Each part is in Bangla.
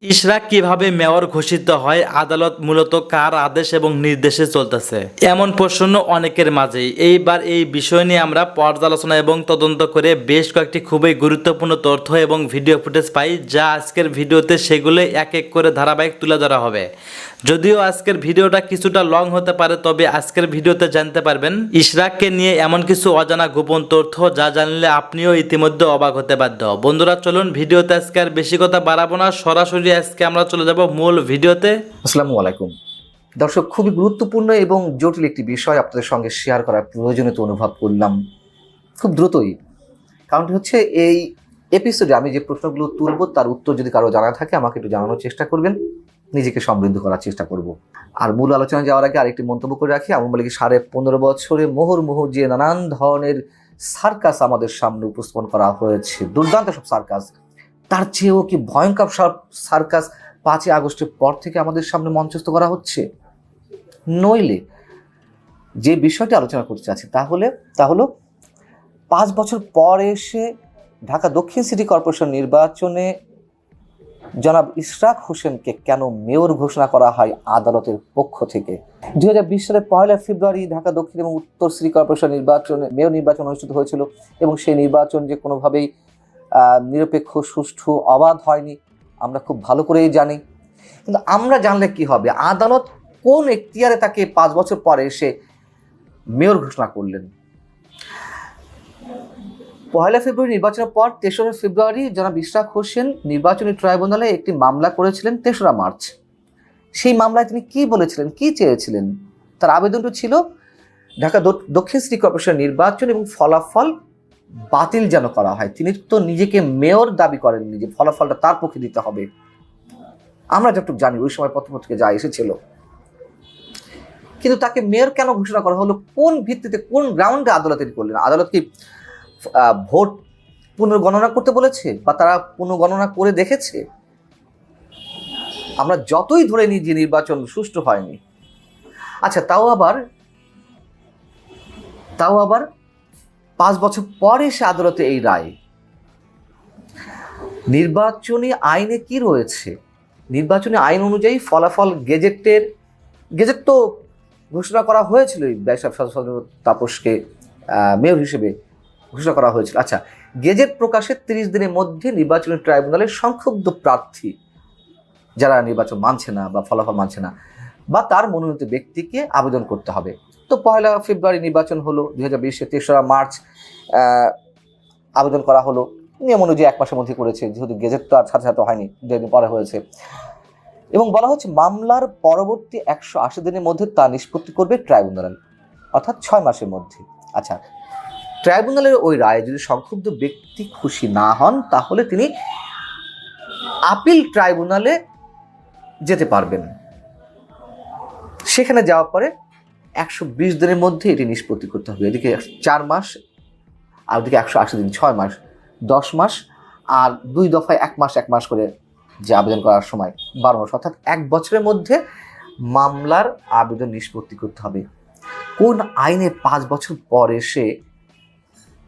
ইশরাক কিভাবে মেয়র ঘোষিত হয়, আদালত মূলত কার আদেশ এবং নির্দেশে চলতেছে, এমন প্রশ্ন অনেকের মাঝেই। এইবার এই বিষয় নিয়ে আমরা পর্যালোচনা এবং তদন্ত করে বেশ কয়েকটি খুবই গুরুত্বপূর্ণ তথ্য এবং ভিডিও ফুটেজ পাই, যা আজকের ভিডিওতে সেগুলো এক এক করে ধারাবাহিক তুলে ধরা হবে। যদিও আজকের ভিডিওটা কিছুটা লং হতে পারে, তবে আজকের ভিডিওতে জানতে পারবেন ইশরাককে নিয়ে এমন কিছু অজানা গোপন তথ্য যা জানলে আপনিও ইতিমধ্যে অবাক হতে বাধ্য। বন্ধুরা চলুন ভিডিওতে আজকে আর বেশি কথা বাড়াবো না, সরাসরি আজকে আমরা চলে যাব মূল ভিডিওতে। আসসালামু আলাইকুম দর্শক, খুবই গুরুত্বপূর্ণ এবং জটিল একটি বিষয় আপনাদের সঙ্গে শেয়ার করার প্রয়োজনীয়তা অনুভব করলাম খুব দ্রুতই। কারণটি হচ্ছে, এই এপিসোডে আমি যে প্রশ্নগুলো তুলব তার উত্তর যদি কারো জানা থাকে আমাকে একটু জানানোর চেষ্টা করবেন, নিজেকে সমৃদ্ধ করার চেষ্টা করব। আর মূল আলোচনায় যাওয়ার আগে আরেকটি মন্তব্য করে রাখি, আমি বলি 15.5 বছরে মুহুর্মুহু যে নানান ধরনের সার্কাস আমাদের সামনে উপস্থাপন করা হয়েছে, দুর্দান্ত সব সার্কাস, তার চেয়েও কি ভয়ঙ্কর সব সার্কাস 5ই আগস্টের পর থেকে আমাদের সামনে মঞ্চস্থ করা হচ্ছে। নইলে যে বিষয়টি আলোচনা করতে চাচ্ছি তা হলো 5 বছর পর এসে ঢাকা দক্ষিণ সিটি কর্পোরেশন নির্বাচনে জনাব ইশরাক হোসেনকে কেন মেয়র ঘোষণা করা হয় আদালতের পক্ষ থেকে। 2020 সালের 1 ফেব্রুয়ারি ঢাকা দক্ষিণ এবং উত্তর সিটি কর্পোরেশন নির্বাচনে মেয়র নির্বাচন অনুষ্ঠিত হয়েছিল এবং সেই নির্বাচন যে কোনোভাবেই নিরপেক্ষ, সুষ্ঠু, অবাধ হয়নি আমরা খুব ভালো করেই জানি। কিন্তু আমরা জানলে কি হবে, আদালত কোন এখতিয়ারে তাকে 5 বছর পরে এসে মেয়র ঘোষণা করলেন। 1 ফেব্রুয়ারি নির্বাচনের পর 3রা ফেব্রুয়ারি জনাব ইশরাক হোসেন নির্বাচনী ট্রাইব্যুনালে একটি মামলা করেছিলেন 3রা মার্চ। সেই মামলায় তিনি কি বলেছিলেন, কি চেয়েছিলেন? তার আবেদনটা ছিল ঢাকা দক্ষিণ সিটি কর্পোরেশন নির্বাচন এবং ফলাফল বাতিল যেন করা হয়। তিনি তো নিজেকে মেয়র দাবি করেননি যে ফলাফলটা তার পক্ষে দিতে হবে। আমরা যতটুকু জানি ওই সময় পত্রপত্রিকা যা এসেছিল, কিন্তু তাকে মেয়র কেন ঘোষণা করা হলো, কোন ভিত্তিতে, কোন গ্রাউন্ডে আদালত করলেন? আদালত কি ভোট পুনর্গণনা করতে বলেছে বা তারা পুনর্গণনা করে দেখেছে? আমরা যতই ধরে নিই যে নির্বাচন সুষ্ঠু হয়নি, আচ্ছা তাও আবার 5 বছর পরে এসে আদালতে এই রায়। নির্বাচনী আইনে কি রয়েছে? নির্বাচনী আইন অনুযায়ী ফলাফল গেজেট তো ঘোষণা করা হয়েছিল, তাপসকে মেয়র হিসেবে ঘোষণা করা হয়েছিল। আচ্ছা, গেজেট প্রকাশের 30 দিনের মধ্যে নির্বাচনী ট্রাইব্যুনালের সংক্ষুব্ধ প্রার্থী যারা নির্বাচন মানছে না বা ফলাফল মানছে না বা তার মনোনীত ব্যক্তিকে আবেদন করতে হবে। তো 1 ফেব্রুয়ারি নির্বাচন হলো, 2020-এর 3রা মার্চ আবেদন করা হলো। নিয়ম অনুযায়ী 1 মাসের মধ্যে করেছে, যেহেতু গেজেট তো আর সাথে সাথে হয়নি, 2 দিন পরে হয়েছে। এবং বলা হচ্ছে মামলার পরবর্তী 180 দিনের মধ্যে তা নিষ্পত্তি করবে ট্রাইব্যুনাল, অর্থাৎ 6 মাসের মধ্যে। আচ্ছা, ট্রাইব্যুনালের ওই রায়ে যদি সংক্ষুব্ধ ব্যক্তি খুশি না হন তাহলে তিনি আপিল ট্রাইব্যুনালে যেতে পারবেন। সেখানে যাওয়ার পরে 120 দিনের মধ্যে এটি নিষ্পত্তি করতে হবে। এদিকে 4 মাস, আর ওদিকে 180 দিন, 6 মাস, 10 মাস, আর 2 দফায় 1 মাস করে যে আবেদন করার সময় 12 মাস, অর্থাৎ 1 বছরের মধ্যে মামলার আবেদন নিষ্পত্তি করতে হবে। কোন আইনে 5 বছর পর এসে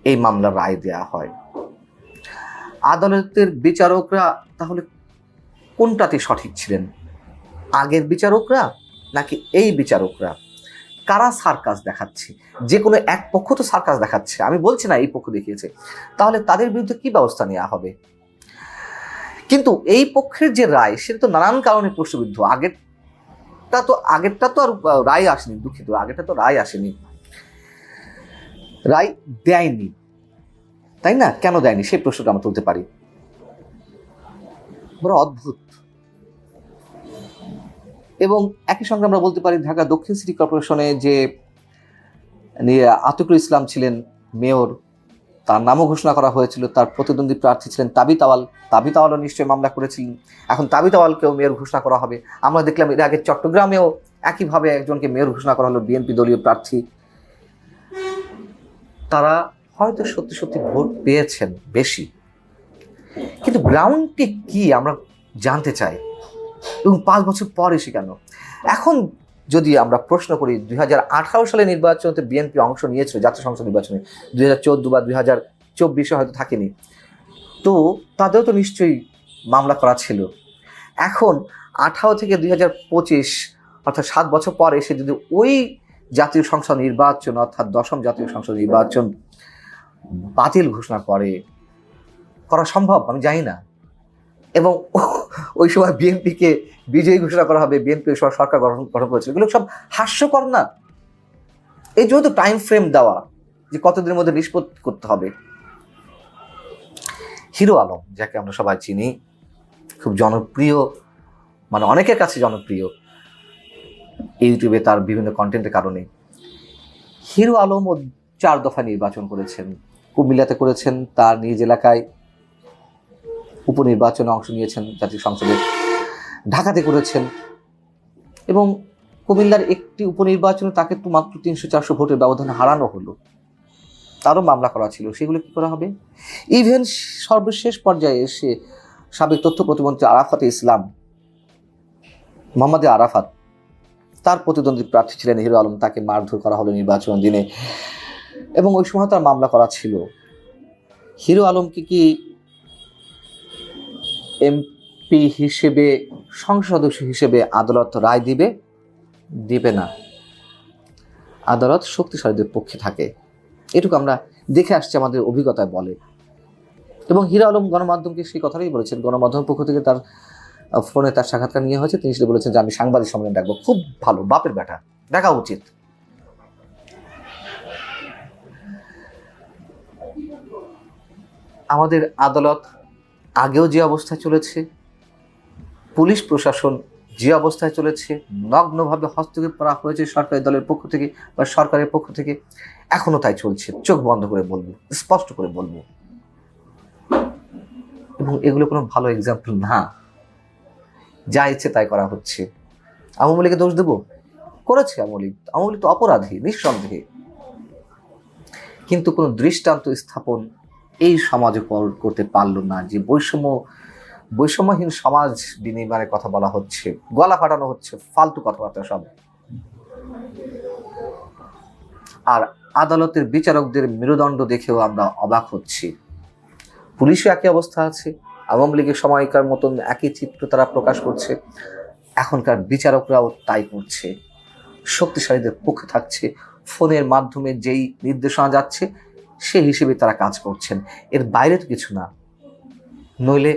এই মামলার রায় দেওয়া হয়? আদালতের বিচারকরা তাহলে কোনটাতে সঠিক ছিলেন? আগের বিচারকরা নাকি এই বিচারকরা? কারা সার্কাস দেখাচ্ছে? যে কোনো এক পক্ষ তো সার্কাস দেখাচ্ছে, আমি বলছি না এই পক্ষ দেখিয়েছে। তাহলে তাদের বিরুদ্ধে কি ব্যবস্থা নেওয়া হবে? কিন্তু এই পক্ষের যে রায় সেটা তো নানান কারণে প্রশ্নবিদ্ধ। আগেরটা তো আর রায় আসেনি, দুঃখিত, আগেরটা তো রায় আসেনি, রায় দেয়নি, তাই না? কেন দেয়নি সেই প্রশ্নটা আমরা তুলতে পারি। বড় অদ্ভুত। এবং একই সঙ্গে আমরা বলতে পারি ঢাকা দক্ষিণ সিটি কর্পোরেশনে যে আতিকুল ইসলাম ছিলেন মেয়র, তার নামও ঘোষণা করা হয়েছিল। তার প্রতিদ্বন্দ্বী প্রার্থী ছিলেন তাবিতাওয়ালও নিশ্চয়ই মামলা করেছিলেন। এখন তাবিতাওয়ালকেও মেয়র ঘোষণা করা হবে। আমরা দেখলাম এর আগে চট্টগ্রামেও একইভাবে একজনকে মেয়র ঘোষণা করা হলো, বিএনপি দলীয় প্রার্থী। তারা হয়তো সত্যি সত্যি ভোট পেয়েছেন বেশি, কিন্তু গ্রাউন্ডটি কি আমরা জানতে চাই। এবং 5 বছর পর এসে কেন? এখন যদি আমরা প্রশ্ন করি, 2018 সালে নির্বাচনে বিএনপি অংশ নিয়েছিল, জাতীয় সংসদ নির্বাচনে, 2014 বা 2024 হয়তো থাকেনি, তো তাদেরও তো নিশ্চয়ই মামলা করা ছিল। এখন 18 থেকে 2025 অর্থাৎ 7 বছর পর এসে যদি ওই জাতীয় সংসদ নির্বাচন অর্থাৎ 10ম জাতীয় সংসদ নির্বাচন বাতিল ঘোষণা করা সম্ভব আমি জানি না। এবং ওই সময় বিএনপিকে বিজয়ী ঘোষণা করা হবে, বিএনপি সরকার গঠন করেছিল, এগুলো সব হাস্যকর না? এই যেহেতু টাইম ফ্রেম দেওয়া যে কতদিনের মধ্যে নিষ্পত্তি করতে হবে। হিরো আলম, যাকে আমরা সবাই চিনি, খুব জনপ্রিয়, মানে অনেকের কাছে জনপ্রিয় ইউটিউবে তার বিভিন্ন কন্টেন্টের কারণে। হিরো আলম 4 দফা নির্বাচন করেছেন, কুমিল্লাতে করেছেন, তার নিজ এলাকায় উপনির্বাচনে অংশ নিয়েছেন জাতীয় সংসদে, ঢাকাতে করেছেন, এবং কুমিল্লার একটি উপনির্বাচনে তাকে তো মাত্র 300-400 ভোটের ব্যবধানে হারানো হলো। তারও মামলা করা ছিল, সেগুলো কি করা হবে? ইভেন সর্বশেষ পর্যায়ে এসে সাবেক তথ্য প্রতিমন্ত্রী আরাফাতে ইসলাম, মোহাম্মদ আরাফাত, তার প্রতিদ্বন্দ্বী প্রার্থী ছিলেন হিরো আলম, তাকে মারধর করা হলো নির্বাচন দিনে, এবং ওই সময় তার মামলা করা ছিল। হিরো আলমকে কি এমপি হিসেবে, সংসদ সদস্য হিসেবে আদালত রায় দিবে না। আদালত শক্তিশালীদের পক্ষে থাকে, এটুকু আমরা দেখে আসছি, আমাদের অভিজ্ঞতায় বলে। এবং হিরো আলম গণমাধ্যমকে সেই কথাটাই বলেছেন, গণমাধ্যমের পক্ষ থেকে তার ফোনে তার সাক্ষাৎকার নিয়ে হয়েছে, তিনি সেটা বলেছেন যে আমি সাংবাদিক সম্মেলন ডাকবো। খুব ভালো, বাপের বেটা, ডাকা উচিত। আমাদের আদালত আগেও যে অবস্থায় চলেছে, পুলিশ প্রশাসন যে অবস্থায় চলেছে, নগ্নভাবে হস্তক্ষেপ করা হয়েছে সরকারি দলের পক্ষ থেকে বা সরকারের পক্ষ থেকে, এখনো তাই চলছে। চোখ বন্ধ করে বলবো, স্পষ্ট করে বলবো। এবং এগুলো কোনো ভালো এক্সাম্পল না। যা ইচ্ছে তাই করা হচ্ছে। আওয়ামী লীগকে দোষ দেবো? করেছে আওয়ামী লীগ তো অপরাধী নিঃসন্দেহে, কিন্তু কোনো দৃষ্টান্ত স্থাপন এই সমাজে করতে পারলো না। যে বৈষম্যহীন সমাজ বিনির্মাণের কথা বলা হচ্ছে, গলা ফাটানো হচ্ছে, ফালতু কথাবার্তা সব। আর আদালতের বিচারকদের মেরুদণ্ড দেখেও আমরা অবাক হচ্ছি। পুলিশও একই অবস্থা আছে, আওয়ামী লীগের সময়কার মতন একই চিত্র তারা প্রকাশ করছে। এখনকার বিচারকরাও তাই করছে, শক্তিশালীদের পক্ষে থাকছে, ফোনের মাধ্যমে যেই নির্দেশনা যাচ্ছে সেই হিসেবে তারা কাজ করছেন, এর বাইরে তো কিছু না। নইলে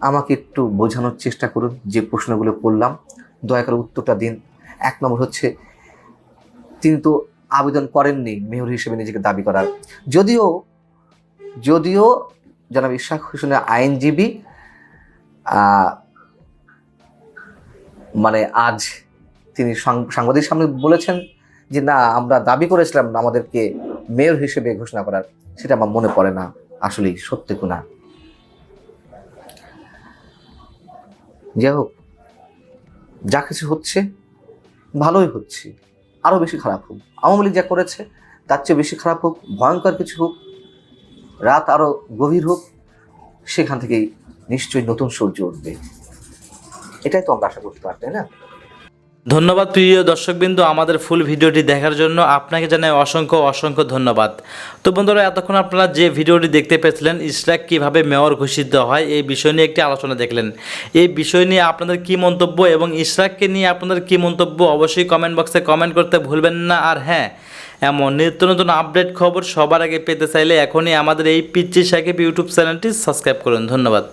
আমাকে একটু বোঝানোর চেষ্টা করুন, যে প্রশ্নগুলো করলাম দয়া করে উত্তরটা দিন। 1 নম্বর হচ্ছে, তিনি তো আবেদন করেননি মেয়র হিসেবে নিজেকে দাবি করার, যদিও জনাব ইশরাক হোসেনের আইনজীবী মানে আজ তিনি সাংবাদিক সামনে বলেছেন যে না, আমরা দাবি করেছিলাম আমাদেরকে মেয়র হিসেবে ঘোষণা করার, সেটা আমার মনে পড়ে না আসলেই সত্যি কিনা। যাই হোক, যা কিছু হচ্ছে ভালোই হচ্ছে, আরও বেশি খারাপ হোক। আওয়ামী লীগ যা করেছে তার চেয়ে বেশি খারাপ হোক, ভয়ঙ্কর কিছু হোক, রাত আরও গভীর হোক, সেখান থেকেই নিশ্চয়ই নতুন সূর্য উঠবে। এটাই তো আমরা আশা করতে পারি, তাই না? ধন্যবাদ প্রিয় দর্শকবৃন্দ, আমাদের ফুল ভিডিওটি দেখার জন্য আপনাকে জানাই অসংখ্য ধন্যবাদ। তো বন্ধুরা, এতক্ষণ আপনারা যে ভিডিওটি দেখতে পেয়েছিলেন, ইশরাক কীভাবে মেয়র ঘোষিত হয় এই বিষয় নিয়ে একটি আলোচনা দেখলেন। এই বিষয় নিয়ে আপনাদের কি মন্তব্য এবং ইশরাককে নিয়ে আপনাদের কি মন্তব্য অবশ্যই কমেন্ট বক্সে কমেন্ট করতে ভুলবেন না। আর হ্যাঁ, এমন নিত্য নতুন আপডেট খবর সবার আগে পেতে চাইলে এখনই আমাদের এই পিচ্চি সাকিব ইউটিউব চ্যানেলটি সাবস্ক্রাইব করুন। ধন্যবাদ।